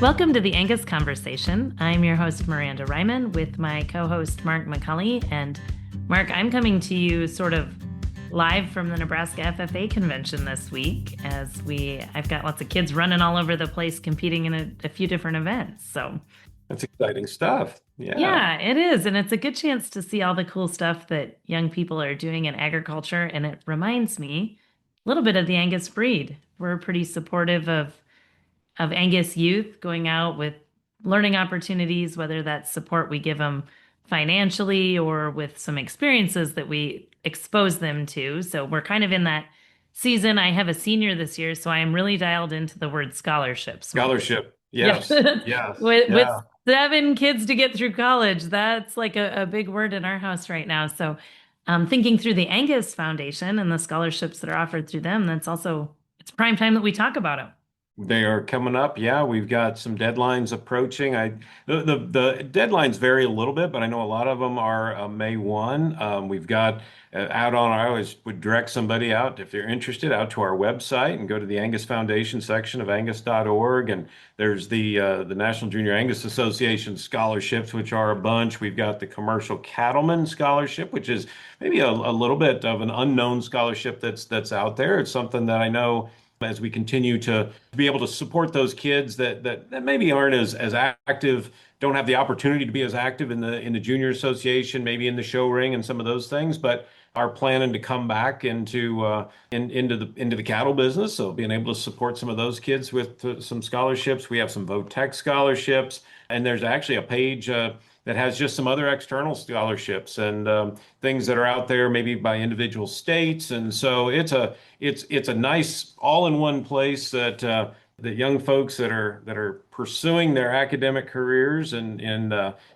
Welcome to the Angus Conversation. I'm your host, Miranda Reiman, with my co-host, Mark McCully. And Mark, I'm coming to you sort of live from the Nebraska FFA convention this week I've got lots of kids running all over the place competing in a few different events. So That's exciting stuff. Yeah. yeah, it is. And it's a good chance to see all the cool stuff that young people are doing in agriculture. And it reminds me a little bit of the Angus breed. We're pretty supportive of Angus youth going out with learning opportunities, whether that's support we give them financially or with some experiences that we expose them to. So we're kind of in that season. I have a senior this year, so I am really dialed into the word scholarships. Scholarship. Yeah. Yes. Yes. With Yeah. 7 kids to get through college, that's like a big word in our house right now. So thinking through the Angus Foundation and the scholarships that are offered through them, it's prime time that we talk about them. They are coming up. Yeah, we've got some deadlines approaching. The deadlines vary a little bit, but I know a lot of them are May 1. We've got I always would direct somebody out if they're interested out to our website and go to the Angus Foundation section of angus.org. And there's the National Junior Angus Association scholarships, which are a bunch. We've got the Commercial Cattleman Scholarship, which is maybe a little bit of an unknown scholarship that's out there. It's something that I know as we continue to be able to support those kids that maybe aren't as active, don't have the opportunity to be as active in the junior association, maybe in the show ring and some of those things, but are planning to come back into the cattle business. So being able to support some of those kids with some scholarships. We have some Vote Tech scholarships, and there's actually a page that has just some other external scholarships and things that are out there, maybe by individual states. And so it's a nice all-in-one place that young folks that are pursuing their academic careers in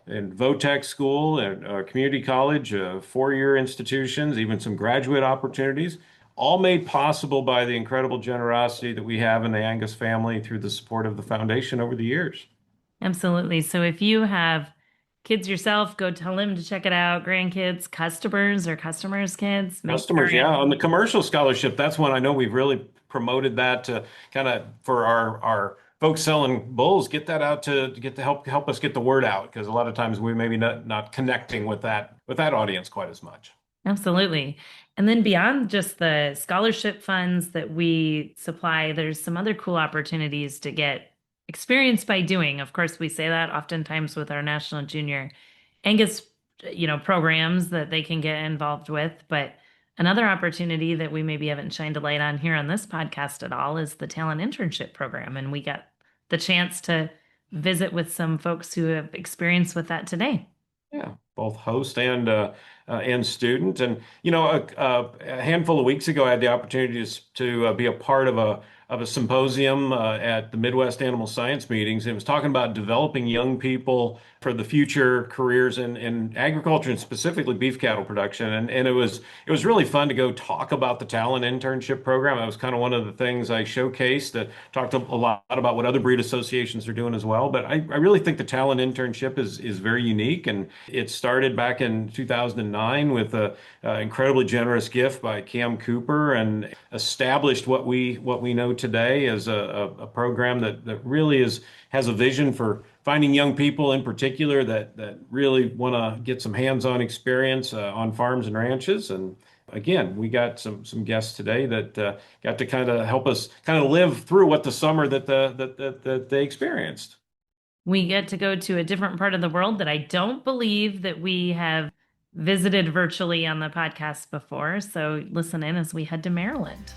VOTEC school and community college, 4-year institutions, even some graduate opportunities, all made possible by the incredible generosity that we have in the Angus family through the support of the foundation over the years. Absolutely. So if you have kids yourself, go tell them to check it out. Grandkids, customers or customers' kids, make sure. Customers, yeah. On the commercial scholarship, that's one I know we've really promoted that to kind of for our folks selling bulls, get that out to get to help us get the word out because a lot of times we maybe not connecting with that audience quite as much. Absolutely. And then beyond just the scholarship funds that we supply, there's some other cool opportunities to get experience by doing. Of course, we say that oftentimes with our National Junior Angus, programs that they can get involved with. But another opportunity that we maybe haven't shined a light on here on this podcast at all is the Talon Internship Program. And we got the chance to visit with some folks who have experience with that today. Yeah, both host and student. And a handful of weeks ago, I had the opportunity to be a part of a symposium at the Midwest Animal Science meetings. It was talking about developing young people for the future careers in agriculture and specifically beef cattle production. And it was really fun to go talk about the Talon Internship Program. That was kind of one of the things I showcased that talked a lot about what other breed associations are doing as well. But I really think the Talon Internship is very unique, and it started back in 2009 with a incredibly generous gift by Cam Cooper and established what we know today as a program that really has a vision for finding young people in particular that really want to get some hands-on experience on farms and ranches. And again, we got some guests today that got to kind of help us kind of live through what the summer that they experienced. We get to go to a different part of the world that I don't believe that we have visited virtually on the podcast before. So listen in as we head to Maryland.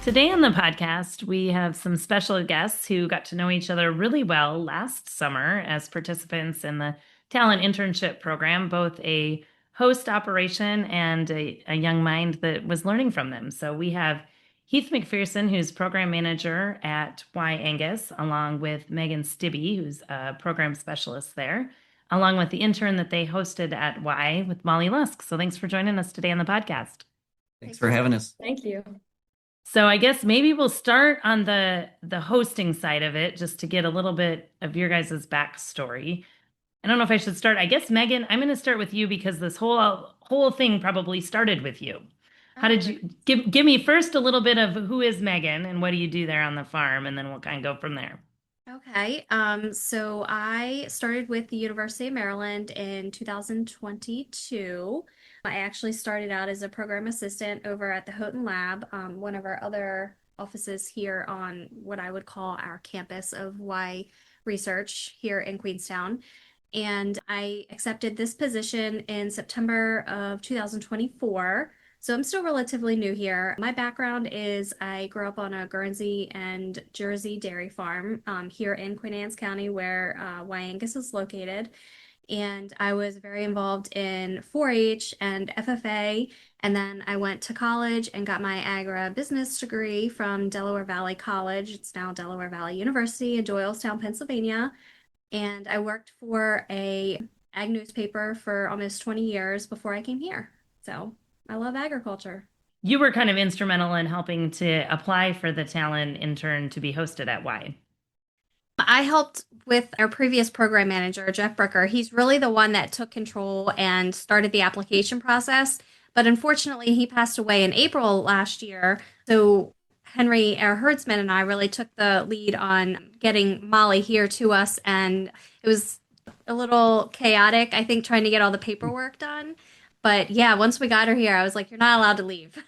Today on the podcast, we have some special guests who got to know each other really well last summer as participants in the Talent Internship Program, both a host operation and a young mind that was learning from them. So we have Heath McPherson, who's program manager at Wye Angus, along with Megan Stibbe, who's a program specialist there, along with the intern that they hosted at Wye with Molly Lusk. So thanks for joining us today on the podcast. Thanks for having us. Thank you. So I guess maybe we'll start on the hosting side of it, just to get a little bit of your guys' backstory. I don't know if I should start. I guess, Megan, I'm going to start with you because this whole thing probably started with you. How did Oh, you give me first a little bit of who is Megan and what do you do there on the farm, and then we'll kind of go from there. okay. So I started with the University of Maryland in 2022. I actually started out as a program assistant over at the Houghton Lab, one of our other offices here on what I would call our campus of Y Research here in Queenstown. And I accepted this position in September of 2024. So I'm still relatively new here. My background is I grew up on a Guernsey and Jersey dairy farm here in Queen Anne's County, where Wye Angus is located. And I was very involved in 4-H and FFA. And then I went to college and got my agribusiness degree from Delaware Valley College. It's now Delaware Valley University in Doylestown, Pennsylvania. And I worked for a ag newspaper for almost 20 years before I came here. So I love agriculture. You were kind of instrumental in helping to apply for the Talon intern to be hosted at Y. I helped with our previous program manager, Jeff Brooker. He's really the one that took control and started the application process. But unfortunately, he passed away in April last year. So Henry, our herdsman, and I really took the lead on getting Molly here to us. And it was a little chaotic, I think, trying to get all the paperwork done. But yeah, once we got her here, I was like, you're not allowed to leave.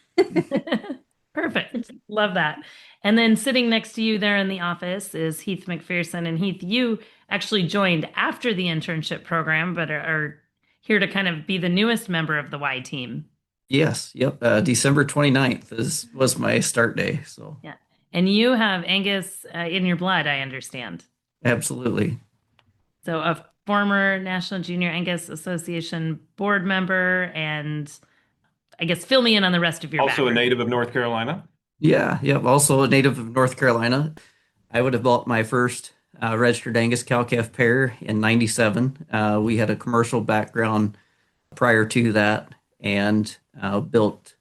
Perfect. Love that. And then sitting next to you there in the office is Heath McPherson. And Heath, you actually joined after the internship program, but are here to kind of be the newest member of the Y team. Yes, yep. December 29th was my start day. So Yeah. And you have Angus in your blood, I understand. absolutely. So a former National Junior Angus Association board member, and I guess fill me in on the rest of your Also a background. native of North Carolina. Yeah, yep. Also a native of North Carolina. I would have bought my first registered Angus cow-calf pair in '97. We had a commercial background prior to that and built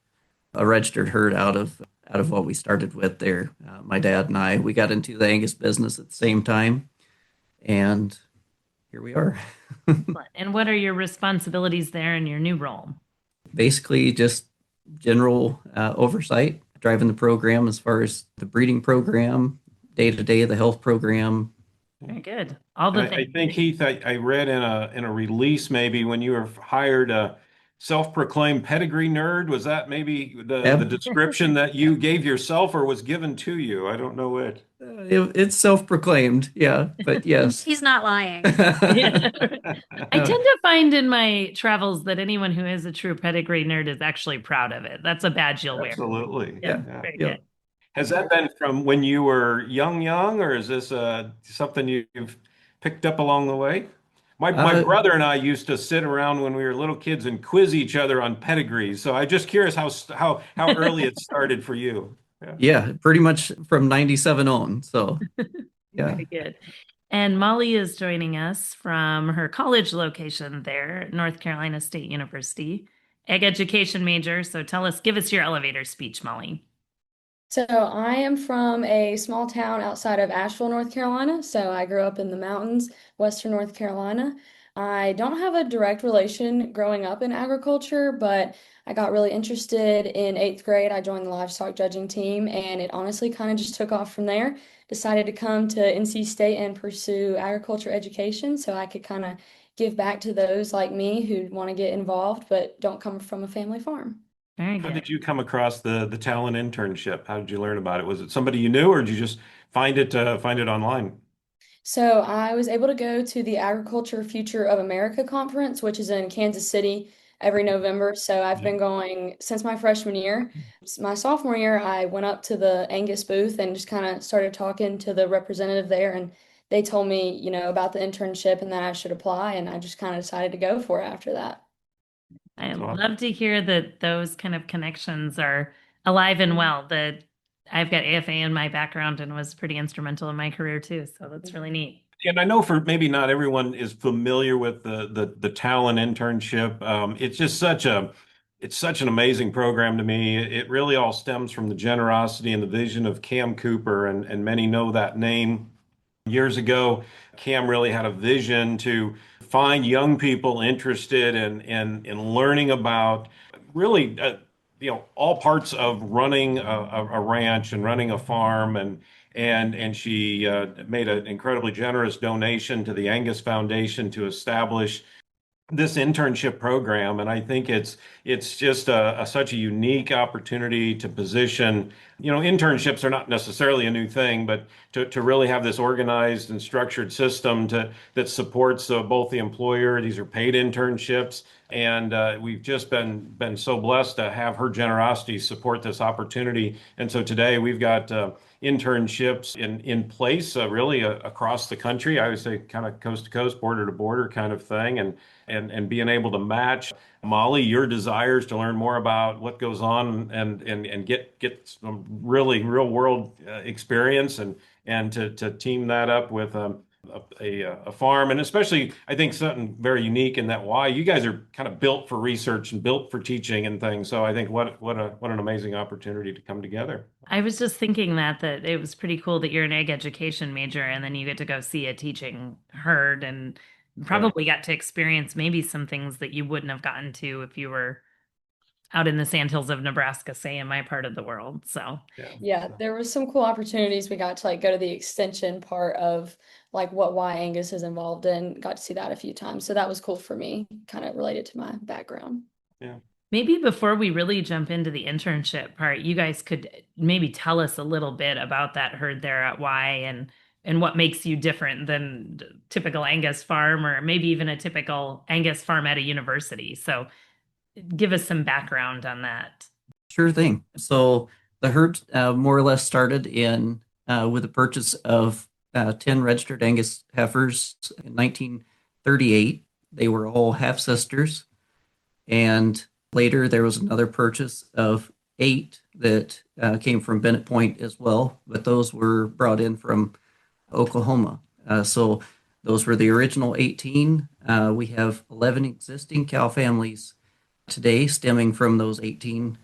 a registered herd out of what we started with there. My dad and I, we got into the Angus business at the same time, and here we are. And what are your responsibilities there in your new role? Basically, just general oversight, driving the program as far as the breeding program, day to day, the health program. Very good. All And the I things. think Heath, I read in a release maybe when you were hired a self-proclaimed pedigree nerd. Was that maybe the Yep. description that you gave yourself or was given to you? I don't know it. It's self-proclaimed, yeah, but yes. He's not lying. Yeah. I tend to find in my travels that anyone who is a true pedigree nerd is actually proud of it. That's a badge you'll wear. Absolutely. Yeah, Yeah, Yeah. very yeah. good. Has that been from when you were young, or is this something you've picked up along the way? My Uh, brother and I used to sit around when we were little kids and quiz each other on pedigrees. So I'm just curious how early it started for you. Yeah. yeah, pretty much from '97 on. So yeah. Very good. And Molly is joining us from her college location there, North Carolina State University, ag education major. So give us your elevator speech, Molly. So I am from a small town outside of Asheville, North Carolina. So I grew up in the mountains, Western North Carolina. I don't have a direct relation growing up in agriculture, but I got really interested in eighth grade. I joined the livestock judging team, and it honestly kind of just took off from there. Decided to come to NC State and pursue agriculture education so I could kind of give back to those like me who want to get involved but don't come from a family farm. Very How good. did you come across the Talon internship? How did you learn about it? Was it somebody you knew, or did you just find it online? So I was able to go to the Agriculture Future of America conference, which is in Kansas City every November. So I've Yeah. been going since my freshman year. My sophomore year, I went up to the Angus booth and just kind of started talking to the representative there, and they told me, about the internship and that I should apply, and I just kind of decided to go for it after that. I That's love awesome. to hear that those kind of connections are alive and well. That I've got AFA in my background and was pretty instrumental in my career too. So that's really neat. And I know for maybe not everyone is familiar with the Talon internship. It's just it's such an amazing program to me. It really all stems from the generosity and the vision of Cam Cooper, and many know that name. Years ago, Cam really had a vision to find young people interested in learning about really all parts of running a ranch and running a farm, and she made an incredibly generous donation to the Angus Foundation to establish this internship program. And I think it's just such a unique opportunity to position, internships are not necessarily a new thing, but to really have this organized and structured system that supports both the employer. These are paid internships, and we've just been so blessed to have her generosity support this opportunity. And so today we've got internships in place, really across the country. I would say kind of coast to coast, border to border kind of thing, and being able to match, Molly, your desires to learn more about what goes on and get some really real world experience, and to team that up with a farm, and especially I think something very unique in that why you guys are kind of built for research and built for teaching and things. So I think what an amazing opportunity to come together. I was just thinking that it was pretty cool that you're an ag education major and then you get to go see a teaching herd and probably got to experience maybe some things that you wouldn't have gotten to if you were out in the sandhills of Nebraska, say in my part of the world. So Yeah, there was some cool opportunities. We got to like go to the extension part of like what Wye Angus is involved in. Got to see that a few times. So that was cool for me, kind of related to my background. Yeah. maybe before we really jump into the internship part, you guys could maybe tell us a little bit about that herd there at Wye and what makes you different than typical Angus farm or maybe even a typical Angus farm at a university. So give us some background on that. Sure thing. So the herd more or less started in with the purchase of 10 registered Angus heifers in 1938. They were all half sisters. And later there was another purchase of 8 that came from Bennett Point as well, but those were brought in from Oklahoma. So those were the original 18. We have 11 existing cow families today stemming from those 18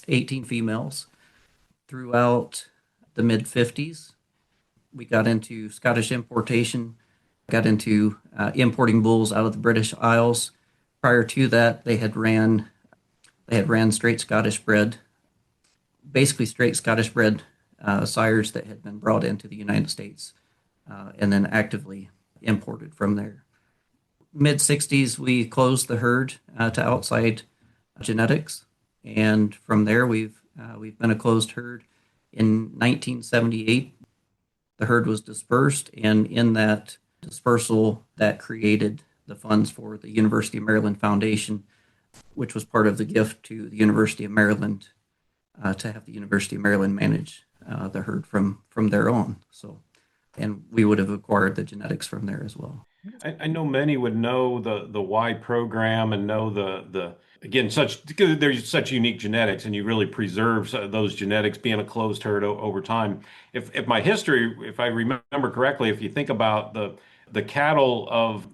females. Throughout the mid 50s, we got into Scottish importation, got into importing bulls out of the British Isles. Prior to that, they had ran straight Scottish bred, basically straight Scottish bred sires that had been brought into the United States and then actively imported from there. Mid 60s, we closed the herd to outside genetics, and from there we've been a closed herd. In 1978, the herd was dispersed, and in that dispersal, that created the funds for the University of Maryland Foundation, which was part of the gift to the University of Maryland to have the University of Maryland manage the herd from their own. So, and we would have acquired the genetics from there as well. I know many would know the Wye program and know the again because there's such unique genetics, and you really preserve those genetics being a closed herd over time. If my history, if I remember correctly, if you think about the cattle of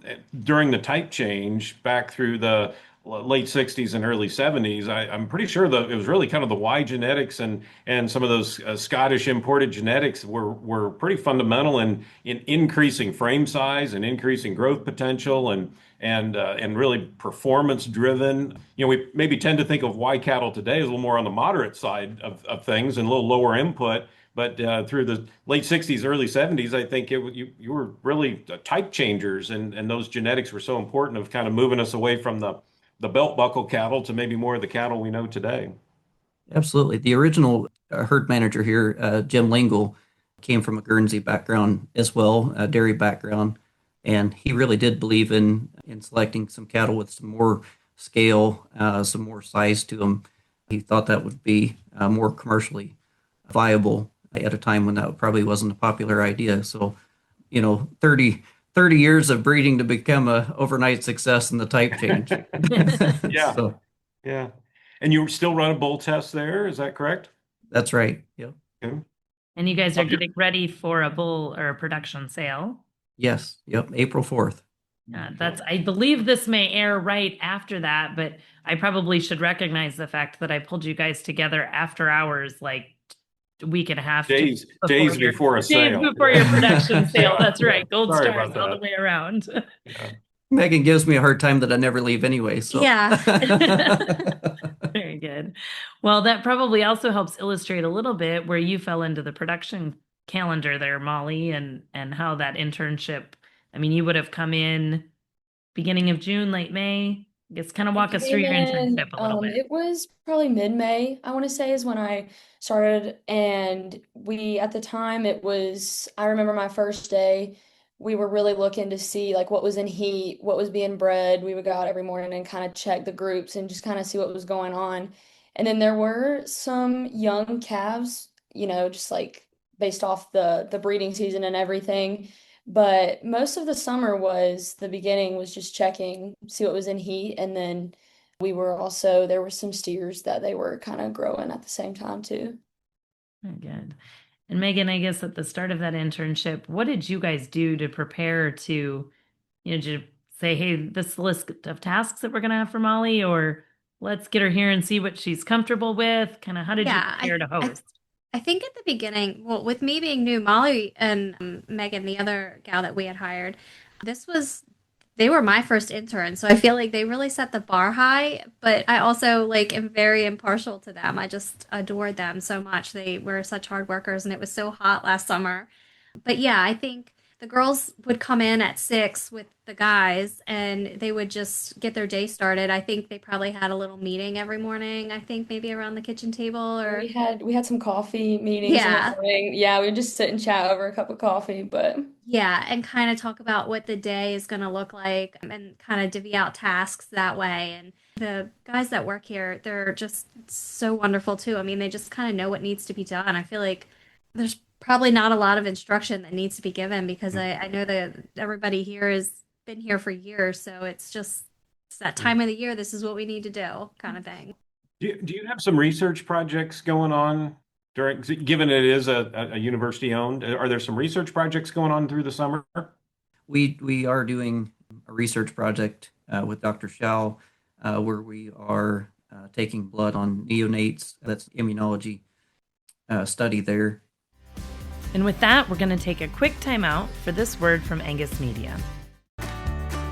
during the type change back through the late 60s and early 70s, I'm pretty sure that it was really kind of the Wye genetics and some of those Scottish imported genetics were pretty fundamental in increasing frame size and increasing growth potential and really performance driven. We maybe tend to think of Wye cattle today as a little more on the moderate side of things and a little lower input. But through the late 60s, early 70s, I think you were really type changers, and those genetics were so important of kind of moving us away from the belt buckle cattle to maybe more of the cattle we know today. Absolutely. The original herd manager here, Jim Lingle, came from a Guernsey background as well, a dairy background, and he really did believe in selecting some cattle with some more scale, some more size to them. He thought that would be more commercially viable at a time when that probably wasn't a popular idea. So, 30 years of breeding to become a overnight success in the type change. Yeah. So, yeah. And you still run a bull test there, is that correct? that's right. Yep. Okay. And you guys are getting ready for a bull or a production sale. Yes. Yep. April 4th. I believe this may air right after that, but I probably should recognize the fact that I pulled you guys together after hours, like a week and a half. Days before a sale. Days before your production sale. That's right. Gold Sorry stars about all that. the way around. Yeah. Megan gives me a hard time that I never leave anyway. So Yeah. Very Very good. Well, that probably also helps illustrate a little bit where you fell into the production calendar there, Molly, and how that internship, I mean, you would have come in beginning of June, late May. I guess kind of I walk us through came your in, internship a little bit. it was probably mid-May, I want to say, is when I started. And we, at the time, I remember my first day, we were really looking to see like what was in heat, what was being bred. We would go out every morning and kind of check the groups and just kind of see what was going on. And then there were some young calves, just like based off the breeding season and everything. But most of the summer was the beginning was just checking, see what was in heat. And then there were some steers that they were kind of growing at the same time too. Very good. And Megan, I guess at the start of that internship, what did you guys do to prepare to say, hey, this list of tasks that we're going to have for Molly, or let's get her here and see what she's comfortable with? Kind of how did you Yeah, prepare to host? I think at the beginning, well, with me being new, Molly and Megan, the other gal that we had hired, this was they were my first intern, so I feel like they really set the bar high, but I also like am very impartial to them. I just adored them so much. They were such hard workers and it was so hot last summer. But yeah, I think the girls would come in at 6 with the guys and they would just get their day started. I think they probably had a little meeting every morning, I think maybe around the kitchen table or We had some coffee meetings in the yeah. morning. Yeah, we would just sit and chat over a cup of coffee, but Yeah, and kind of talk about what the day is going to look like and kind of divvy out tasks that way. And the guys that work here, they're just so wonderful too. I mean, they just kind of know what needs to be done. I feel like there's probably not a lot of instruction that needs to be given because I know that everybody here has been here for years. So it's that time of the year. This is what we need to do kind of thing. Do you have some research projects going on given it is a university owned, are there some research projects going on through the summer? We are doing a research project with Dr. Shao where we are taking blood on neonates. That's immunology study there. And with that, we're going to take a quick timeout for this word from Angus Media.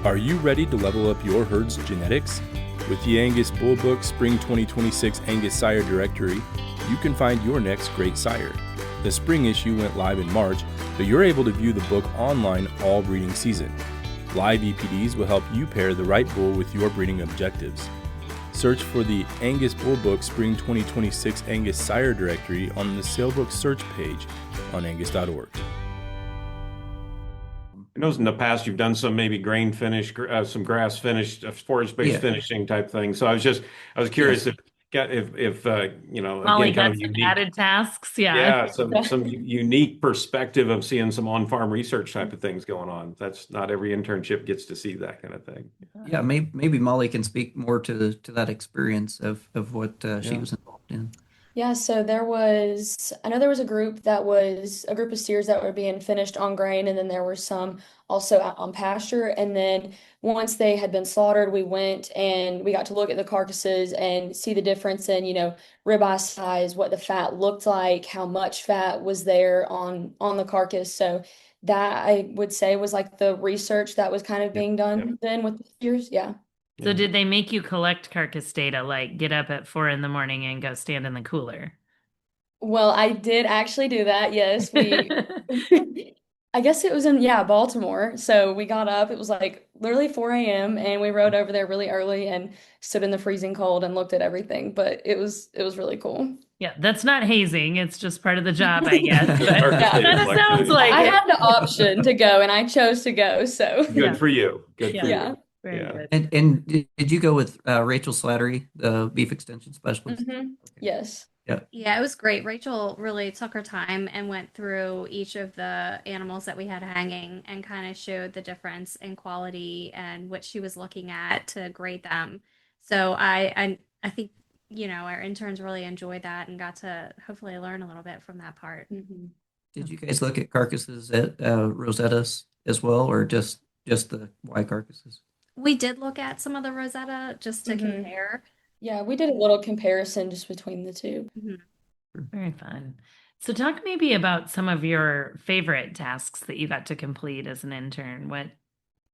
Are you ready to level up your herd's genetics? With the Angus Bull Book Spring 2026 Angus Sire Directory, you can find your next great sire. The spring issue went live in March, but you're able to view the book online all breeding season. Live EPDs will help you pair the right bull with your breeding objectives. Search for the Angus Bull Book Spring 2026 Angus Sire Directory on the Salebook search page on angus.org. I know in the past you've done some maybe grain finish, some grass finished, forage-based finishing type thing. So I was curious Yes. if Molly again, kind got of some unique, added tasks. Yeah. yeah, some unique perspective of seeing some on-farm research type of things going on. That's not every internship gets to see that kind of thing. Yeah, maybe Molly can speak more to that experience of what she Yeah. was involved in. yeah, so I know there was a group that was a group of steers that were being finished on grain, and then there were some also out on pasture. And then once they had been slaughtered, we went and we got to look at the carcasses and see the difference in, ribeye size, what the fat looked like, how much fat was there on the carcass. So that I would say was like the research that was kind of Yep. being done then with the steers. Yeah. So Yeah. did they make you collect carcass data, like get up at 4 a.m. and go stand in the cooler? Well, I did actually do that. Yes, I guess it was in, yeah, Baltimore. So we got up, it was like literally 4 a.m. and we rode over there really early and stood in the freezing cold and looked at everything. But it was really cool. Yeah, that's not hazing. It's just part of the job, I guess. Just But carcass Yeah. data kind of sounds collection. like I it. had the option to go and I chose to go. So Good Yeah. for you. Good for yeah. you. Very Yeah. good. And did you go with Rachel Slattery, the beef extension specialist? hmm Okay. Yes. Yeah, it was great. Rachel really took her time and went through each of the animals that we had hanging and kind of showed the difference in quality and what she was looking at to grade them. So I think, our interns really enjoyed that and got to hopefully learn a little bit from that part. hmm Did you guys look at carcasses at Rosetta's as well, or just the Y carcasses? We did look at some of the Rosetta just to Mhm. compare. Yeah, we did a little comparison just between the two. Mhm. Very fun. So talk maybe about some of your favorite tasks that you got to complete as an intern.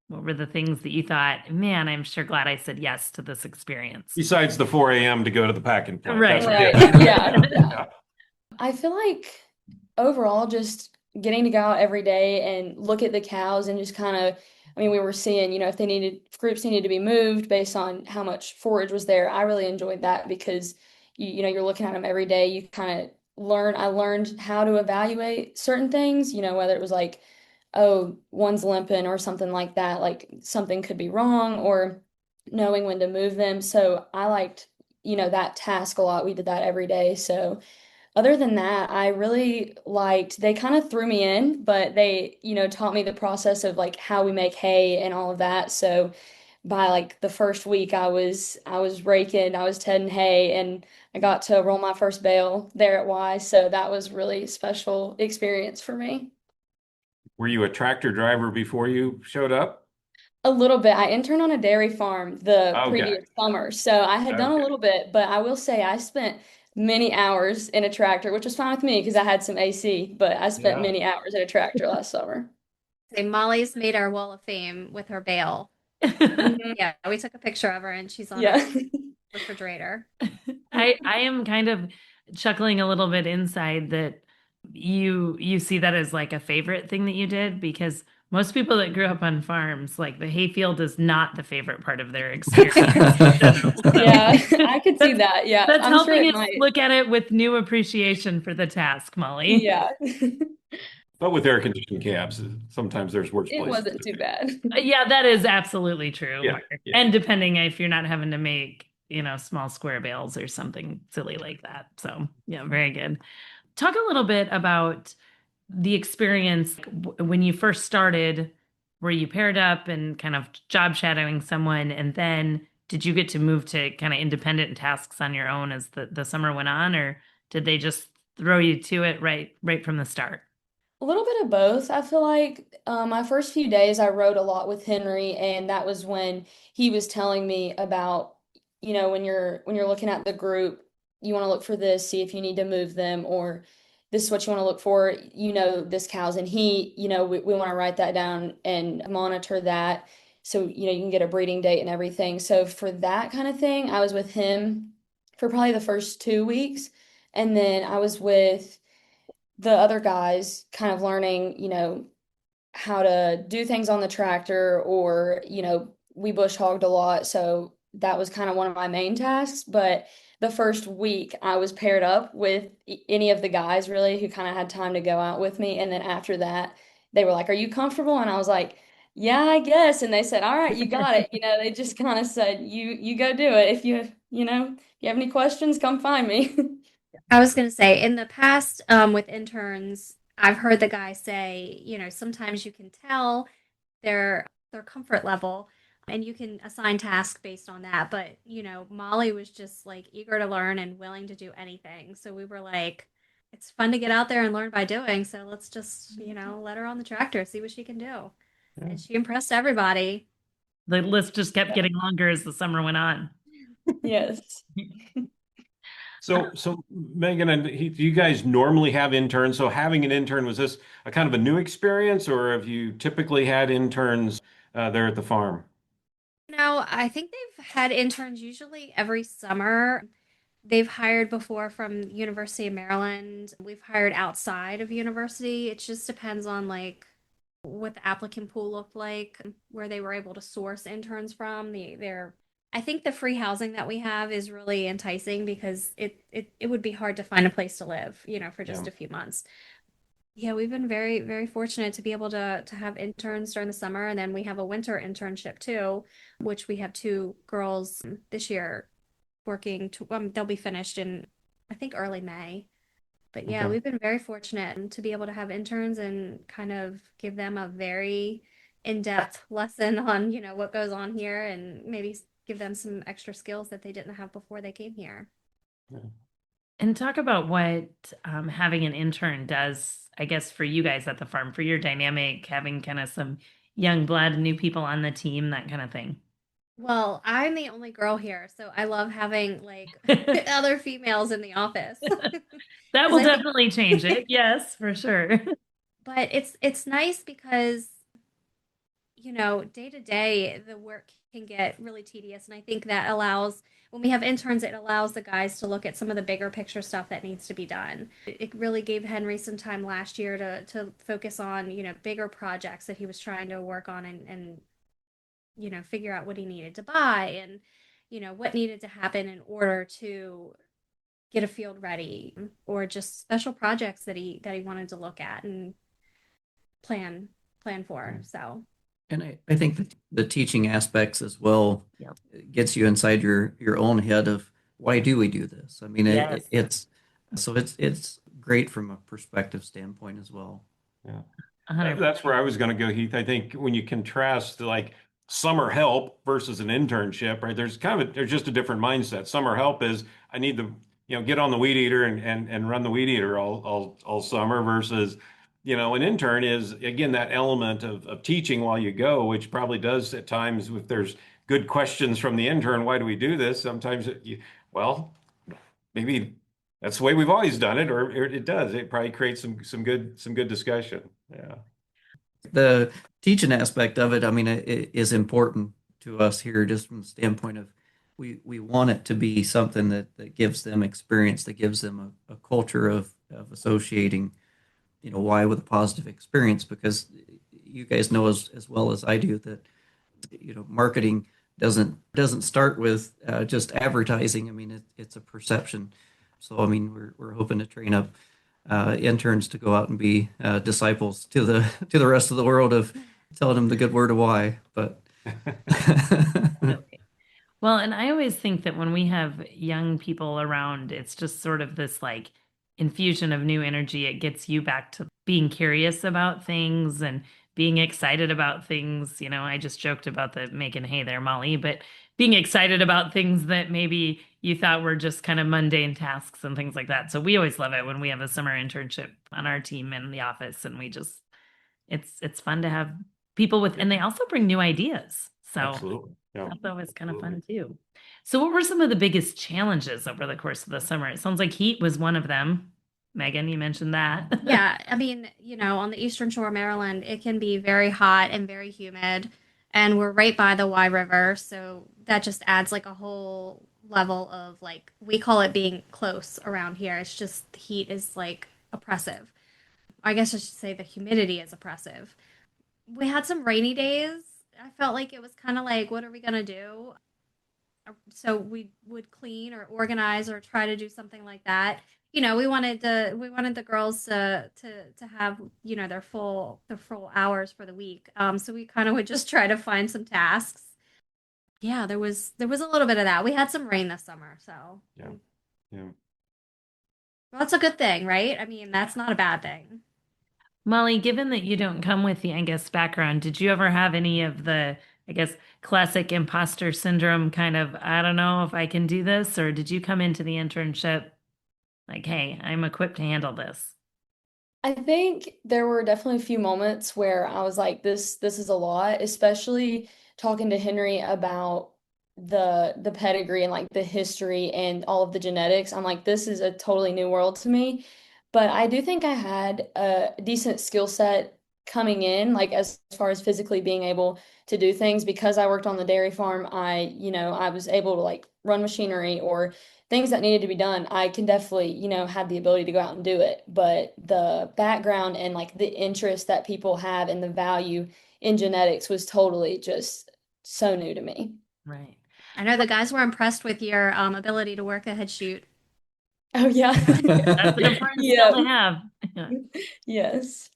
What were the things that you thought, man, I'm sure glad I said yes to this experience? Besides the 4 a.m. to go to the packing plant. Right. That's what Right. Yeah. yeah. I feel like overall, just getting to go out every day and look at the cows and just kind of, I mean, we were seeing, if groups needed to be moved based on how much forage was there. I really enjoyed that because, you're looking at them every day. You kind of I learned how to evaluate certain things, whether it was like, oh, one's limping or something like that, like something could be wrong or knowing when to move them. So I liked, that task a lot. We did that every day. So, other than that, I really liked, they kind of threw me in, but they, taught me the process of like how we make hay and all of that. So by like the first week I was raking, I was tedding hay and I got to roll my first bale there at Wye. So that was really special experience for me. Were you a tractor driver before you showed up? A little bit. I interned on a dairy farm the Okay. previous summer. So I had done a Okay. little bit, but I will say I spent many hours in a tractor, which was fine with me because I had some AC, but I spent Yeah. many hours in a tractor last summer. Say Molly's made our wall of fame with her bale. Mhm. Yeah, we took a picture of her and she's on our Yeah. refrigerator. I am kind of chuckling a little bit inside that you see that as like a favorite thing that you did, because most people that grew up on farms, like the hayfield is not the favorite part of their experience. Yeah, I could see That's that. Yeah, that's I'm sure helping it us might. look at it with new appreciation for the task, Molly. Yeah. But with air conditioned cabs, sometimes there's worse It places wasn't to too be. bad. Yeah, that is absolutely true. Yeah. Yeah. And depending if you're not having to make, small square bales or something silly like that. So, yeah, very good. Talk a little bit about the experience when you first started. Were you paired up and kind of job shadowing someone? And then did you get to move to kind of independent tasks on your own as the summer went on, or did they just throw you to it right from the start? A little bit of both. I feel like my first few days I rode a lot with Henry, and that was when he was telling me about, when you're looking at the group, you want to look for this, see if you need to move them, or this is what you want to look for, this cows, and we want to write that down and monitor that, so you can get a breeding date and everything. So for that kind of thing, I was with him for probably the first 2 weeks, and then I was with the other guys kind of learning, how to do things on the tractor or, we bush hogged a lot. So that was kind of one of my main tasks. But the first week I was paired up with any of the guys really who kind of had time to go out with me. And then after that, they were like, "Are you comfortable?" And I was like, "Yeah, I guess." And they said, "All right, you got it." They just kind of said, "You go do it. If you have any questions, come find me." I was going to say, in the past, with interns, I've heard the guy say, sometimes you can tell their comfort level and you can assign tasks based on that. But, Molly was just like eager to learn and willing to do anything. So we were like, it's fun to get out there and learn by doing. So let's just, let her on the tractor, see what she can do. Yeah. And she impressed everybody. The list just kept getting longer as the summer went on. Yes. So Megan and do you guys normally have interns? So having an intern, was this a kind of a new experience, or have you typically had interns there at the farm? No, I think they've had interns usually every summer. They've hired before from University of Maryland. We've hired outside of university. It just depends on like what the applicant pool looked like, where they were able to source interns from. I think the free housing that we have is really enticing because it would be hard to find a place to live, for just Yeah. a few months. Yeah, we've been very, very fortunate to be able to have interns during the summer, and then we have a winter internship too, which we have two girls this year working to, they'll be finished in, I think, early May. But yeah, Okay. we've been very fortunate to be able to have interns and kind of give them a very in-depth lesson on, what goes on here and maybe give them some extra skills that they didn't have before they came here. Yeah. And talk about what having an intern does, I guess, for you guys at the farm, for your dynamic, having kind of some young blood, new people on the team, that kind of thing. Well, I'm the only girl here, so I love having like other females in the office. That 'Cause will I think, definitely change it. Yes, for sure. but it's nice because day to day, the work can get really tedious. And I think that allows, when we have interns, it allows the guys to look at some of the bigger picture stuff that needs to be done. It really gave Henry some time last year to focus on, bigger projects that he was trying to work on and figure out what he needed to buy and, what needed to happen in order to get a field ready or just special projects that he wanted to look at and plan for. So. And I think that the teaching aspects as well Yep. gets you inside your own head of why do we do this? I mean, Yes. it's great from a perspective standpoint as well. Yeah. 100%. That's where I was going to go, Heath. I think when you contrast like summer help versus an internship, right? There's just a different mindset. Summer help is I need to, get on the weed eater and run the weed eater all summer versus, an intern is again that element of teaching while you go, which probably does at times if there's good questions from the intern, why do we do this? Sometimes well, maybe that's the way we've always done it, or it does. It probably creates some good discussion. Yeah. The teaching aspect of it, I mean, it is important to us here just from the standpoint of we want it to be something that gives them experience, that gives them a culture of associating, why with a positive experience, because you guys know as well as I do that, marketing doesn't start with just advertising. I mean, it's a perception. So, I mean, we're hoping to train up interns to go out and be disciples to the rest of the world of telling them the good word of why. But Well, and I always think that when we have young people around, it's just sort of this like infusion of new energy. It gets you back to being curious about things and being excited about things. I just joked about the making hay there, Molly, but being excited about things that maybe you thought were just kind of mundane tasks and things like that. So we always love it when we have a summer internship on our team in the office, and it's fun to have people with, and they also bring new ideas. So Absolutely. Yeah. that's always kind of fun too. So what were some of the biggest challenges over the course of the summer? It sounds like heat was one of them. Megan, you mentioned that. Yeah, I mean, on the Eastern Shore of Maryland, it can be very hot and very humid, and we're right by the Wye River, so that just adds like a whole level of like we call it being close around here. It's just the heat is like oppressive. I guess I should say the humidity is oppressive. We had some rainy days. I felt like it was kind of like, what are we gonna do? So we would clean or organize or try to do something like that. We wanted the girls to have their full hours for the week. So we kind of would just try to find some tasks. Yeah, there was a little bit of that. We had some rain this summer, so Yeah. Yeah. well, that's a good thing, right? I mean, that's not a bad thing. Molly, given that you don't come with the Angus background, did you ever have any of the, I guess, classic imposter syndrome kind of, I don't know if I can do this, or did you come into the internship like, hey, I'm equipped to handle this? I think there were definitely a few moments where I was like, this is a lot, especially talking to Henry about the pedigree and like the history and all of the genetics. I'm like, this is a totally new world to me. But I do think I had a decent skill set coming in, like as far as physically being able to do things because I worked on the dairy farm. I was able to like run machinery or things that needed to be done. I can definitely, have the ability to go out and do it. But the background and like the interest that people have and the value in genetics was totally just so new to me. Right. I know the guys were impressed with your ability to work a head shoot. Oh yeah. That's an important skill to have. Yes.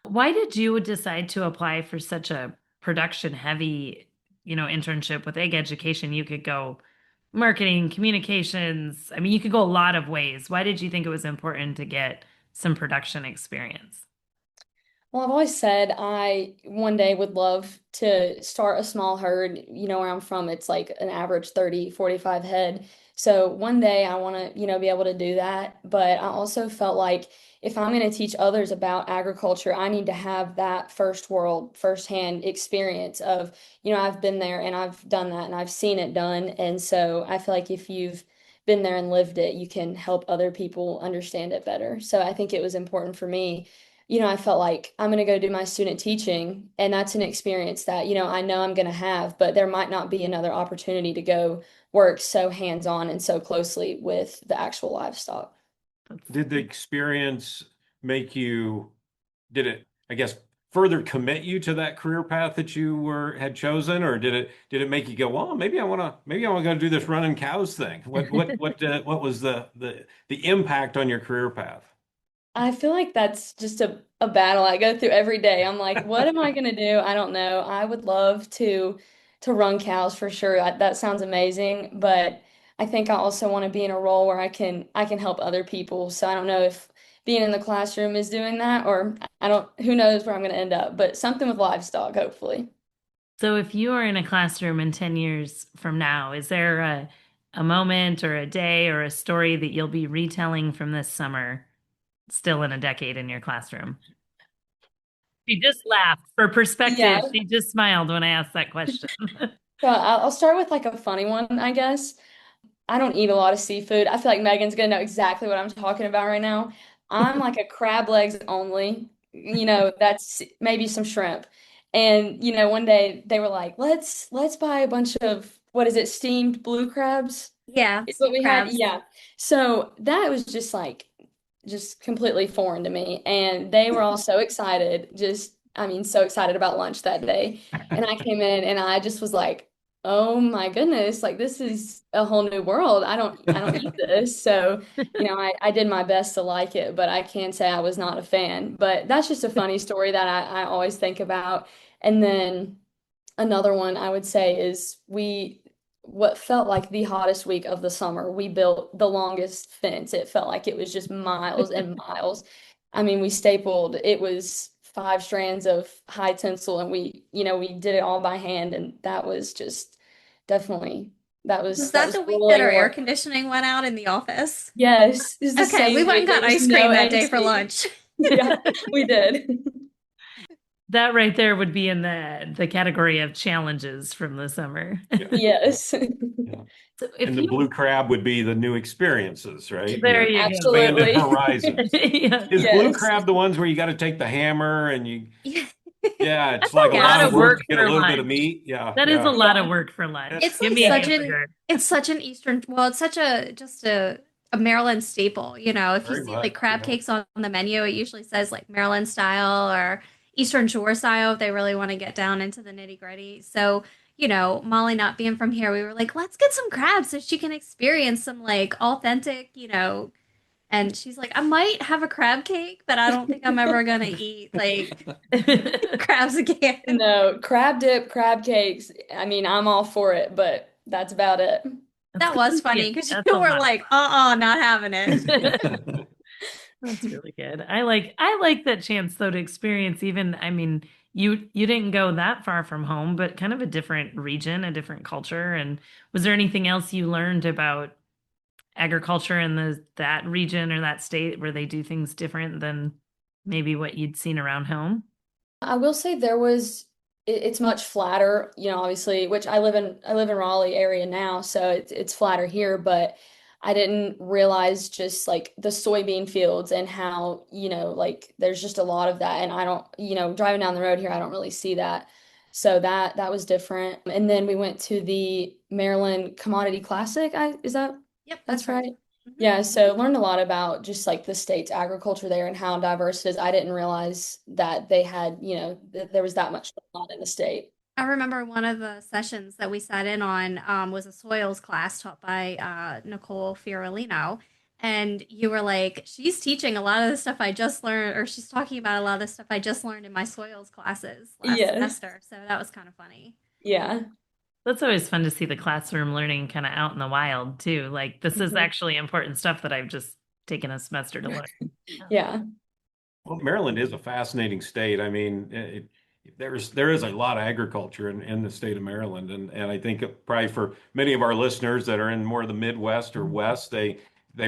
Why did you decide to apply for such a production heavy, internship with egg education? You could go marketing, communications. I mean, you could go a lot of ways. Why did you think it was important to get some production experience? Well, I've always said I one day would love to start a small herd. Where I'm from, it's like an average 30, 45 head. So one day I want to, be able to do that. But I also felt like if I'm going to teach others about agriculture, I need to have that first world, firsthand experience of, I've been there and I've done that and I've seen it done. And so I feel like if you've been there and lived it, you can help other people understand it better. So I think it was important for me I felt like I'm going to go do my student teaching, and that's an experience that, I know I'm going to have, but there might not be another opportunity to go work so hands-on and so closely with the actual livestock. Did the experience make you, did it, I guess, further commit you to that career path that you had chosen, or did it make you go, well, maybe I want to go do this running cows thing? What was the impact on your career path? I feel like that's just a battle I go through every day. I'm like, what am I gonna do? I don't know. I would love to run cows for sure. That sounds amazing, but I think I also want to be in a role where I can help other people. So I don't know if being in the classroom is doing that, or I don't, who knows where I'm gonna end up, but something with livestock, hopefully. So if you are in a classroom in 10 years from now, is there a moment or a day or a story that you'll be retelling from this summer still in a decade in your classroom? She just laughed. For Yeah. perspective, she just smiled when I asked that question. So I'll start with like a funny one, I guess. I don't eat a lot of seafood. I feel like Megan's gonna know exactly what I'm talking about right now. I'm like a crab legs only. That's maybe some shrimp. And one day they were like, let's buy a bunch of what is it, steamed blue crabs? Yeah, Is what steamed we had. crabs. Yeah. So that was just completely foreign to me. And they were all so excited, I mean, so excited about lunch that day. And I came in and I just was like, oh my goodness, like this is a whole new world. I don't eat this. So, I did my best to like it, but I can say I was not a fan. But that's just a funny story that I always think about. And then another one I would say is what felt like the hottest week of the summer, we built the longest fence. It felt like it was just miles and miles. I mean, we stapled, it was 5 strands of high tensile, and we did it all by hand, and that was just definitely Was that that was the week that grueling our air work. conditioning went out in the office? Yes, it's the Okay, we same went and week. There got was ice no cream that day for AC. lunch. Yeah, we did. That right there would be in the category of challenges from the summer. Yeah. Yes. Yeah. So if And the you blue crab would be the new experiences, right? And there the you go. expanded Absolutely. horizons. Yeah. Is blue Yes. crab the ones where you got to take the hammer and Yeah. yeah, it's That's like a a lot lot Yes. of of work work to get a for little bit of lunch. meat. Yeah, That is a yeah. lot of Yeah. work for lunch. It's Give like me a Yeah. such an hamburger. it's such an Eastern, well, it's such a just a Maryland staple. If you Very see like much. crab Yeah. cakes on the menu, it usually says like Maryland style or Eastern Shore style if they really want to get down into the nitty-gritty. So, Molly not being from here, we were like, let's get some crabs so she can experience some like authentic, and she's like, I might have a crab cake, but I don't think I'm ever gonna eat like crabs again. No, crab dip, crab cakes. I mean, I'm all for it, but that's about it. That's That gonna was be funny because that's you a were lot. like, not having it. That's really good. I like that chance though to experience even, I mean, you didn't go that far from home, but kind of a different region, a different culture. And was there anything else you learned about agriculture in that region or that state where they do things different than maybe what you'd seen around home? I will say it's much flatter, obviously, which I live in Raleigh area now, so it's flatter here, but I didn't realize just like the soybean fields and how, like there's just a lot of that, and I don't, driving down the road here, I don't really see that. So that was different. And then we went to the Maryland Commodity Classic. Is that Yep, that's that's right. right? Mhm. Yeah, so learned a lot about just like the state's agriculture there and how diverse it is. I didn't realize that they had, that there was that much going on in the state. I remember one of the sessions that we sat in on was a soils class taught by Nicole Fiorellino. And you were like, she's teaching a lot of the stuff I just learned, or she's talking about a lot of the stuff I just learned in my soils classes last Yes. semester. So that was kind of funny. Yeah. That's always fun to see the classroom learning kind of out in the wild too. Like this is Mhm. actually important stuff that I've just taken a semester to learn. Yeah. Well, Maryland is a fascinating state. I mean, there is a lot of agriculture in the state of Maryland, and I think probably for many of our listeners that are in more of the Midwest or West, they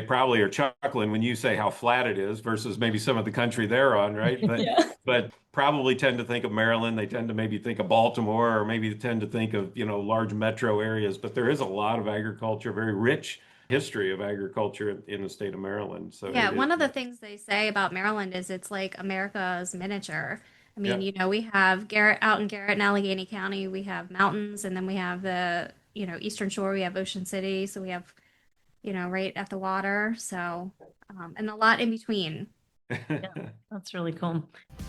probably are chuckling when you say how flat it is versus maybe some of the country they're on, right? But Yeah. but probably tend to think of Maryland. They tend to maybe think of Baltimore, or maybe tend to think of large metro areas. But there is a lot of agriculture, very rich history of agriculture in the state of Maryland. So Yeah, it is. one of the things they say about Maryland is it's like America's miniature. I mean, Yeah. we have Garrett out in Garrett and Allegheny County, we have mountains, and then we have the, Eastern Shore, we have Ocean City, so we have, right at the water. So, and a lot in between. Yeah, that's really cool.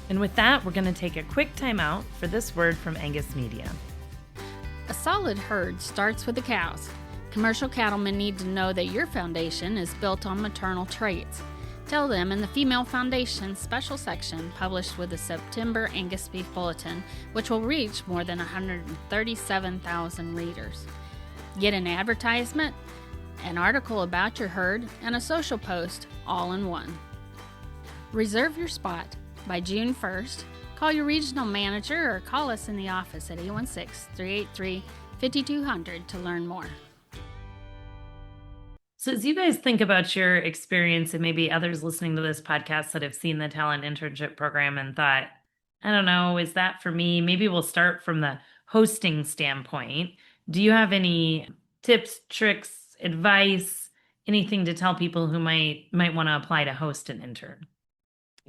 And with that, we're going to take a quick time out for this word from Angus Media. A solid herd starts with the cows. Commercial cattlemen need to know that your foundation is built on maternal traits. Tell them in the Female Foundation special section published with the September Angus Beef Bulletin, which will reach more than 137,000 readers. Get an advertisement, an article about your herd, and a social post all in one. Reserve your spot by June 1st. Call your regional manager or call us in the office at 816-383-5200 to learn more. So as you guys think about your experience and maybe others listening to this podcast that have seen the Talent Internship Program and thought, I don't know, is that for me? Maybe we'll start from the hosting standpoint. Do you have any tips, tricks, advice, anything to tell people who might want to apply to host an intern?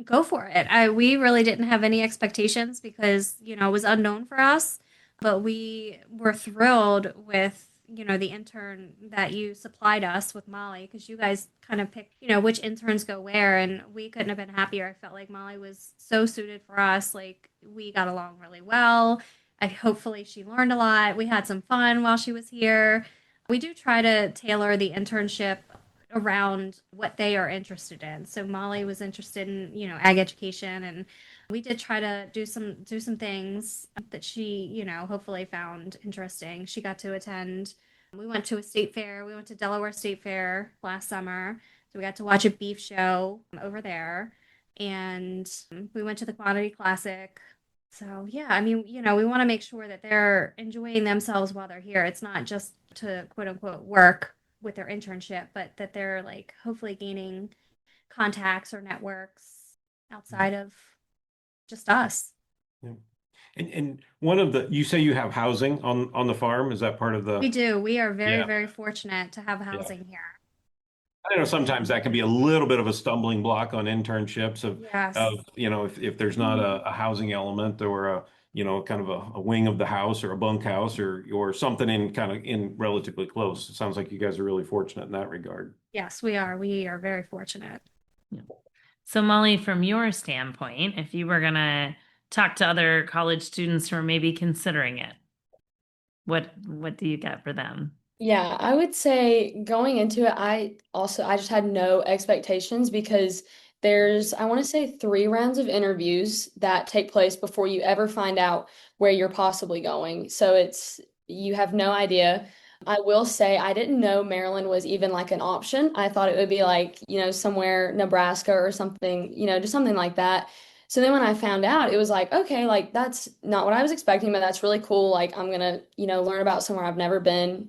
Go for it. We really didn't have any expectations because, it was unknown for us, but we were thrilled with, the intern that you supplied us with, Molly, because you guys kind of picked, which interns go where, and we couldn't have been happier. I felt like Molly was so suited for us. Like, we got along really well. Hopefully she learned a lot. We had some fun while she was here. We do try to tailor the internship around what they are interested in. So Molly was interested in, ag education, and we did try to do some things that she, hopefully found interesting. She got to attend. We went to a state fair. We went to Delaware State Fair last summer. So we got to watch a beef show over there. And we went to the Quantity Classic. So yeah, I mean, we want to make sure that they're enjoying themselves while they're here. It's not just to quote unquote work with their internship, but that they're like hopefully gaining contacts or networks outside of just us. Yeah. And one of you say you have housing on the farm. Is that part of the? We do. We are very, Yeah. very fortunate to have housing here. I know sometimes that can be a little bit of a stumbling block on internships Yes. if there's not a housing element or kind of a wing of the house or a bunkhouse or something in relatively close. It sounds like you guys are really fortunate in that regard. Yes, we are. We are very fortunate. Yeah. So Molly, from your standpoint, if you were going to talk to other college students who are maybe considering it, what do you got for them? Yeah, I would say going into it, I just had no expectations because there's, I want to say 3 rounds of interviews that take place before you ever find out where you're possibly going. So you have no idea. I will say I didn't know Maryland was even like an option. I thought it would be like, somewhere Nebraska or something, just something like that. So then when I found out, it was like, okay, like that's not what I was expecting, but that's really cool. Like I'm gonna, learn about somewhere I've never been,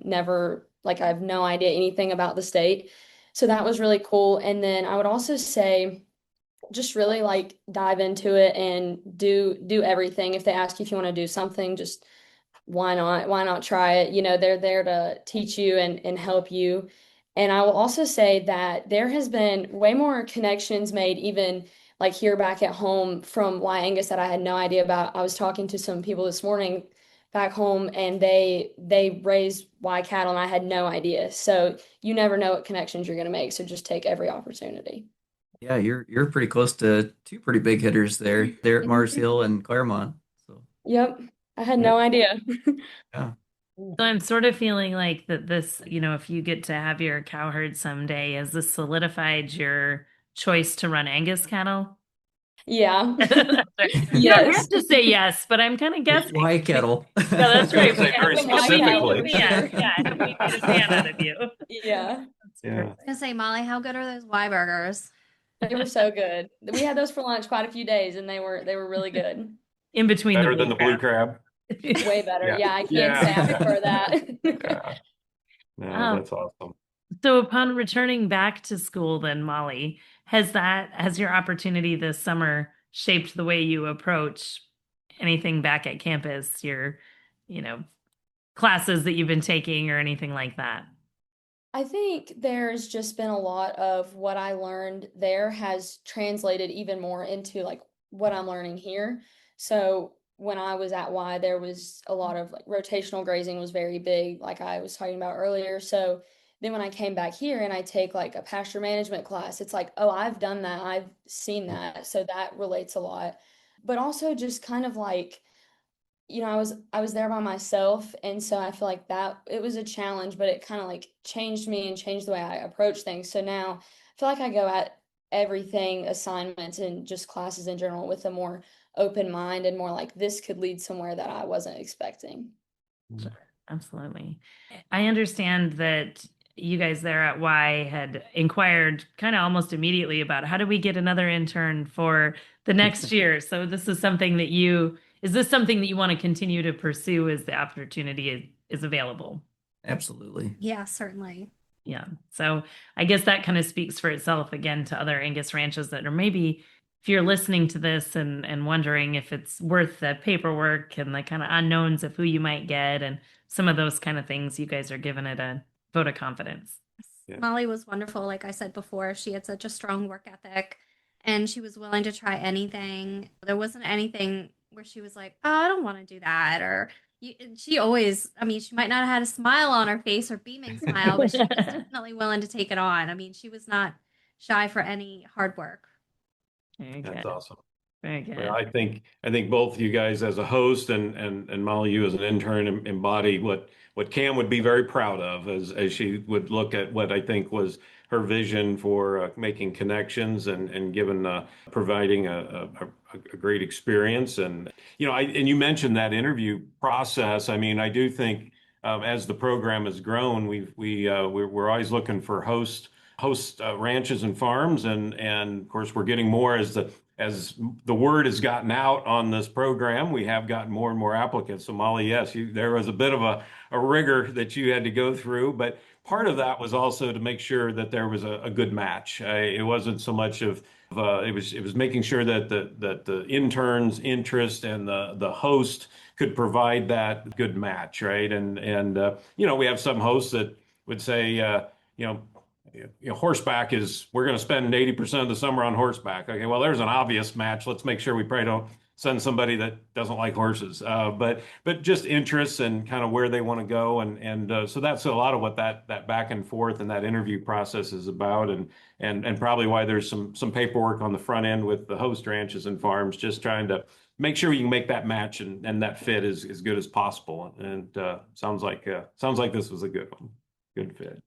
like I have no idea anything about the state. So that was really cool. And then I would also say just really like dive into it and do everything. If they ask you if you want to do something, just why not? Why not try it? They're there to teach you and help you. And I will also say that there has been way more connections made even like here back at home from Wye Angus that I had no idea about. I was talking to some people this morning back home and they raise Wye cattle and I had no idea. So you never know what connections you're going to make. So just take every opportunity. Yeah, you're pretty close to 2 pretty big hitters there at Mars Hill and Claremont. So Yep. I had no idea. yeah. So I'm sort of feeling like that this, if you get to have your cow herd someday, has this solidified your choice to run Angus cattle? Yeah. You don't have to say yes, but I'm kind of guessing. Wye cattle. Yeah, that's right. Say very specifically. Yeah, we need a fan out of you. Yeah. Yeah. I was gonna say, Molly, how good are those Wye burgers? They were so good. We had those for lunch quite a few days and they were really good. In between Better than the blue crab. Way better. Yeah. I can't say I prefer that. Yeah. No, that's awesome. So upon returning back to school then, Molly, has your opportunity this summer shaped the way you approach anything back at campus, your, classes that you've been taking or anything like that? I think there's just been a lot of what I learned there has translated even more into like what I'm learning here. So when I was at Y, there was a lot of like rotational grazing was very big, like I was talking about earlier. So then when I came back here and I take like a pasture management class, it's like, oh, I've done that, I've seen that. So that relates a lot. But also just kind of like I was there by myself, and so I feel like that it was a challenge, but it kind of like changed me and changed the way I approach things. So now I feel like I go at everything, assignments and just classes in general, with a more open mind and more like this could lead somewhere that I wasn't expecting. Sure, absolutely. I understand that you guys there at Y had inquired kind of almost immediately about how do we get another intern for the next year. So is this something that you want to continue to pursue as the opportunity is available? Absolutely. Yeah, certainly. Yeah. So I guess that kind of speaks for itself again to other Angus ranches that are maybe if you're listening to this and wondering if it's worth the paperwork and the kind of unknowns of who you might get and some of those kind of things, you guys are giving it a vote of confidence. Yeah. Molly was wonderful. Like I said before, she had such a strong work ethic and she was willing to try anything. There wasn't anything where she was like, oh, I don't want to do that. Or she always, I mean, she might not have had a smile on her face or beaming smile, but she was definitely willing to take it on. I mean, she was not shy for any hard work. Very That's good. awesome. Very good. Well, I think both you guys as a host and Molly, you as an intern embody what Cam would be very proud of as she would look at what I think was her vision for making connections and given providing a great experience. And and you mentioned that interview process. I mean, I do think as the program has grown, we're always looking for host ranches and farms, and of course we're getting more as the word has gotten out on this program. We have gotten more and more applicants. So Molly, yes, there was a bit of a rigor that you had to go through, but part of that was also to make sure that there was a good match. It wasn't so much of it was making sure that the intern's interest and the host could provide that good match, right? And we have some hosts that would say, horseback we're going to spend 80% of the summer on horseback. Okay, well, there's an obvious match. Let's make sure we probably don't send somebody that doesn't like horses. But just interests and kind of where they want to go. And so that's a lot of what that back and forth and that interview process is about. And probably why there's some paperwork on the front end with the host ranches and farms, just trying to make sure we can make that match and that fit as good as possible. And sounds like this was a good one. Good fit.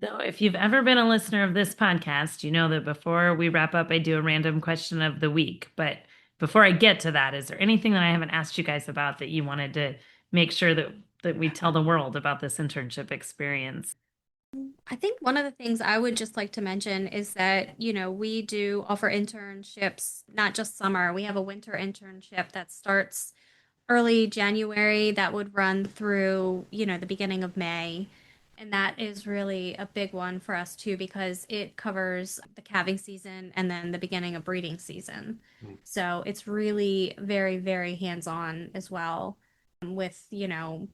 So if you've ever been a listener of this podcast, you know that before we wrap up, I do a random question of the week. But before I get to that, is there anything that I haven't asked you guys about that you wanted to make sure that we tell the world about this internship experience? I think one of the things I would just like to mention is that, we do offer internships, not just summer. We have a winter internship that starts early January that would run through, the beginning of May. And that is really a big one for us too, because it covers the calving season and then the beginning of breeding season. So it's really very, very hands-on as well with,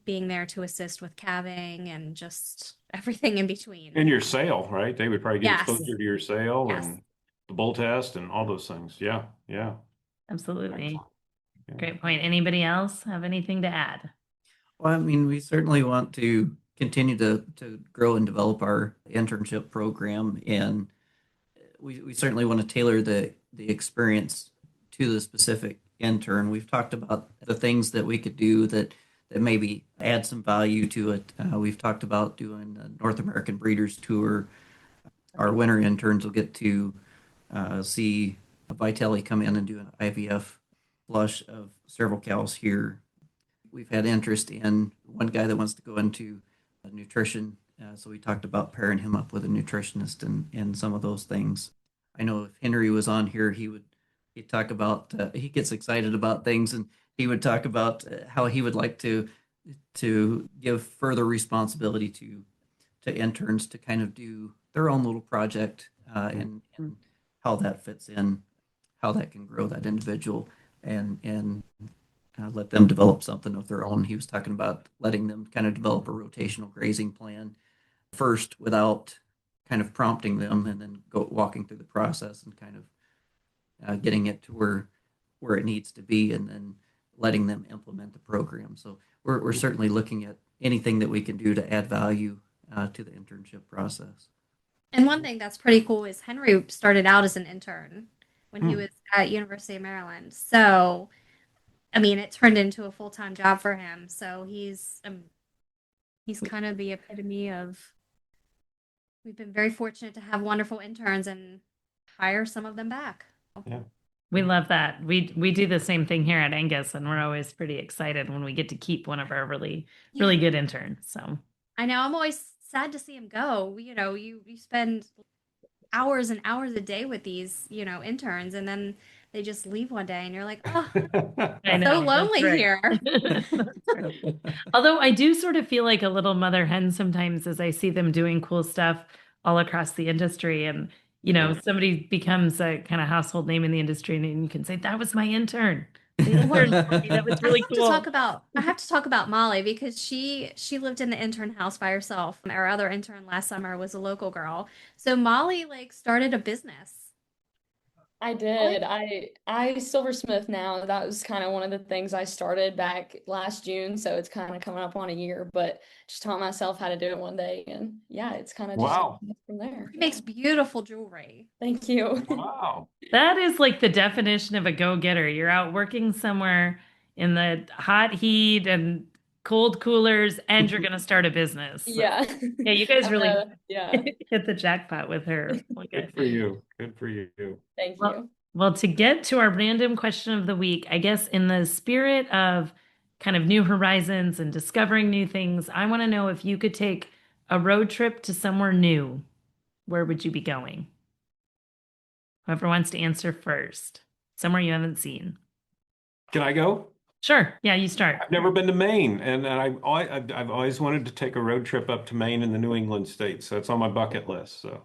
being there to assist with calving and just everything in between. And your sale, right? They would probably get Yes. exposure to your sale Yes. and the bull test and all those things. Yeah, yeah. Absolutely. Yeah. Great point. Anybody else have anything to add? Well, I mean, we certainly want to continue to grow and develop our internship program, and we certainly want to tailor the experience to the specific intern. We've talked about the things that we could do that maybe add some value to it. We've talked about doing a North American Breeders Tour. Our winter interns will get to see Vitelli come in and do an IVF flush of several cows here. We've had interest in one guy that wants to go into nutrition. So we talked about pairing him up with a nutritionist and some of those things. I know if Henry was on here, he'd talk about, he gets excited about things, and he would talk about how he would like to give further responsibility to interns to kind of do their own little project and how that fits in, how that can grow that individual and let them develop something of their own. He was talking about letting them kind of develop a rotational grazing plan. first without kind of prompting them, and then walking through the process and kind of getting it to where it needs to be, and then letting them implement the program. So we're certainly looking at anything that we can do to add value to the internship process. And one thing that's pretty cool is Henry started out as an intern when he was at University of Maryland. So, I mean, it turned into a full-time job for him. So he's kind of the epitome of, we've been very fortunate to have wonderful interns and hire some of them back. Yeah. We love that. We do the same thing here at Angus, and we're always pretty excited when we get to keep one of our really good interns. So I know I'm always sad to see him go. You know, you spend hours and hours a day with these, interns, and then they just leave one day, and you're like, oh, I know, so lonely here. Right. Although I do sort of feel like a little mother hen sometimes as I see them doing cool stuff all across the industry, and somebody becomes a kind of household name in the industry, and you can say, that was my intern. That was really cool. I have to talk about Molly, because she lived in the intern house by herself. Our other intern last summer was a local girl. So Molly started a business. I did. I silversmith now. That was kind of one of the things I started back last June, so it's kind of coming up on a year, but just taught myself how to do it one day, and yeah, it's kind of just from there. She makes beautiful jewelry. Thank you. Wow. That is like the definition of a go-getter. You're out working somewhere in the hot heat and cold coolers, and you're going to start a business. So, yeah. Yeah, you guys really hit the jackpot with her. Good for you. Good for you. Thank you. Well, to get to our random question of the week, I guess in the spirit of kind of new horizons and discovering new things, I want to know, if you could take a road trip to somewhere new, where would you be going? Whoever wants to answer first. Somewhere you haven't seen. Can I go? Sure. Yeah, you start. I've never been to Maine, and I've always wanted to take a road trip up to Maine in the New England states. So it's on my bucket list. So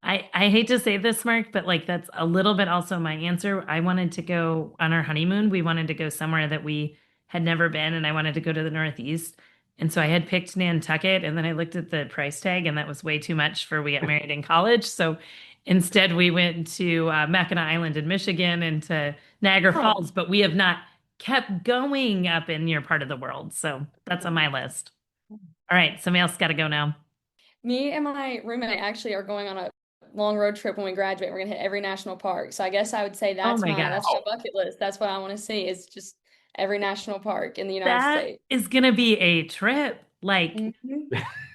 I hate to say this, Mark, but that's a little bit also my answer. I wanted to go on our honeymoon. We wanted to go somewhere that we had never been, and I wanted to go to the Northeast. And so I had picked Nantucket, and then I looked at the price tag, and that was way too much for we got married in college. So instead, we went to Mackinac Island in Michigan and to Niagara Falls, but we have not kept going up in your part of the world. So that's on my list. All right, somebody else got to go now. Me and my roommate actually are going on a long road trip when we graduate. We're going to hit every national park. So I guess I would say that's my bucket list. That's what I want to see, is just every national park in the United States. That is going to be a trip. I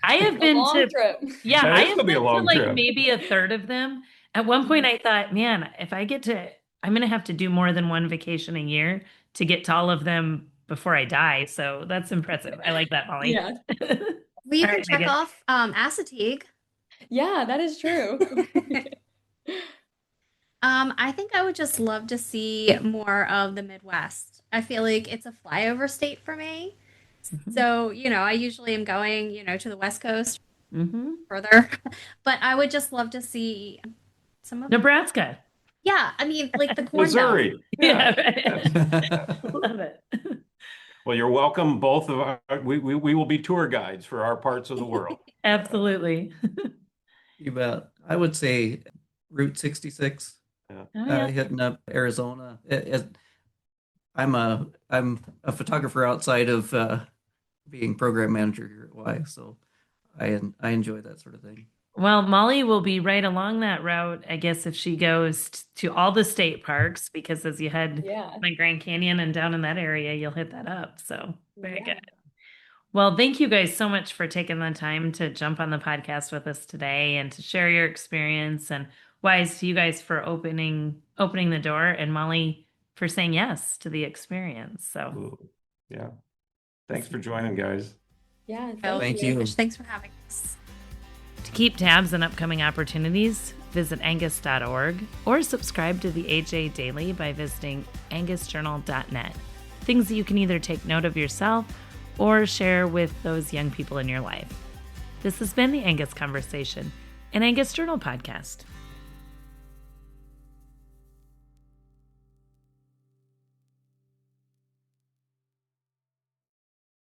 have been to trip. Yeah, I have been to trip. Maybe a third of them. At one point I thought, man, if I get to, I'm going to have to do more than one vacation a year to get to all of them before I die. So that's impressive. I like that, Molly. Yeah. Well, you can check off Assateague. Yeah, that is true. I think I would just love to see more of the Midwest. I feel like it's a flyover state for me. So, I usually am going, to the West Coast further, but I would just love to see some of Nebraska. Yeah, I mean, the Corn Missouri. Belt. Yeah. Love it. Well, you're welcome. Both of our, we will be tour guides for our parts of the world. Absolutely. You bet. I would say Route 66, hitting up Arizona. I'm a photographer outside of being program manager here at Wye, so I enjoy that sort of thing. Well, Molly will be right along that route, I guess, if she goes to all the state parks, because as you head like Grand Canyon and down in that area, you'll hit that up. So very good. Well, thank you guys so much for taking the time to jump on the podcast with us today and to share your experience. And Wise to you guys for opening the door, and Molly for saying yes to the experience. So yeah. Thanks for joining, guys. Yeah, thank you. Thanks for having us. To keep tabs on upcoming opportunities, visit angus.org or subscribe to the AJ Daily by visiting angusjournal.net. Things that you can either take note of yourself or share with those young people in your life. This has been the Angus Conversation, an Angus Journal podcast.